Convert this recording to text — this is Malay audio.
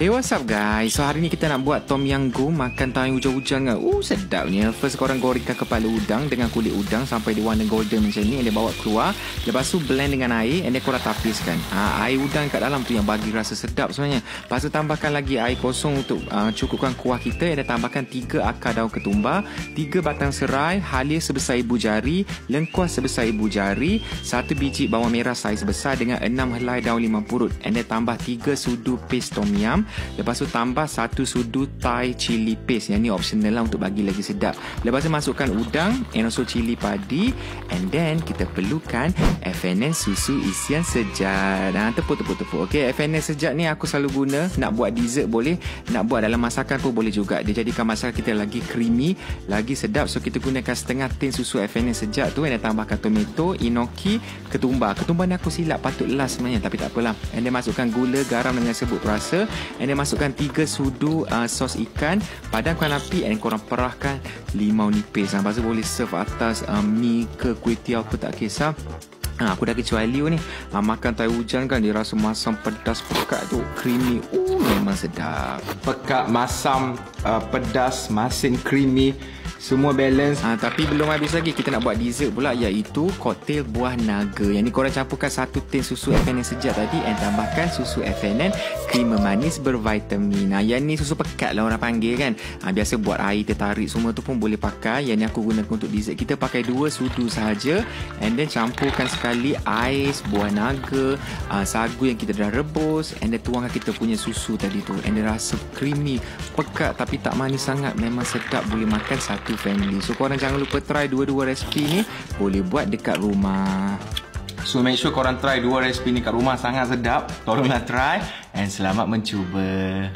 Hey, what's up guys? So hari ni kita nak buat tom yum goong makan time hujan-hujan kan. Sedapnya. First korang gorengkan kepala udang dengan kulit udang sampai dia warna golden macam ni. And dia bawa keluar. Lepas tu blend dengan air and dia korang tapiskan. Air udang kat dalam tu yang bagi rasa sedap sebenarnya. Lepas tu tambahkan lagi air kosong untuk cukupkan kuah kita. And dia tambahkan 3 akar daun ketumbar, 3 batang serai, halia sebesar ibu jari, lengkuas sebesar ibu jari, 1 biji bawang merah saiz besar dengan 6 helai daun limau purut. And dia tambah 3 sudu paste tom yum. Lepas tu tambah 1 sudu Thai chili paste. Yang ni optional lah untuk bagi lagi sedap. Lepas tu masukkan udang and also cili padi. And then kita perlukan FNN susu isian sejat. Tepuk. Okay, FNN sejat ni aku selalu guna. Nak buat dessert boleh, nak buat dalam masakan pun boleh juga. Dia jadikan masakan kita lagi creamy, lagi sedap. So kita gunakan setengah tin susu FNN sejat tu. And then tambahkan tomato, enoki, ketumbar. Ketumbar ni aku silap patut last sebenarnya, tapi tak apalah. And then masukkan gula, garam dengan serbuk rasa. And then masukkan 3 sudu sos ikan. Padamkan api and korang perahkan limau nipis. Lepas tu boleh serve atas mi ke kuih tiaw ke tak kisah. Aku dah kecuali ni makan tai hujan kan, dia rasa masam pedas pekat tu creamy. Memang sedap. Pekat, masam, pedas, masin, creamy, semua balance. Tapi belum habis lagi. Kita nak buat dessert pula, iaitu koktail buah naga. Yang ni korang campurkan 1 tin susu FNN sejat tadi and tambahkan susu FNN krima manis bervitamin. Yang ni susu pekat lah orang panggil kan. Biasa buat air tertarik semua tu pun boleh pakai. Yang ni aku gunakan untuk dessert. Kita pakai 2 sudu sahaja. And then campurkan sekali ais, buah naga, sagu yang kita dah rebus. And then tuangkan kita punya susu tadi tu. And then rasa creamy, pekat tapi tak manis sangat. Memang sedap, boleh makan satu family. So korang jangan lupa try dua-dua resipi ni. Boleh buat dekat rumah. So make sure korang try 2 resipi ni kat rumah. Sangat sedap. Tolonglah try. And selamat mencuba.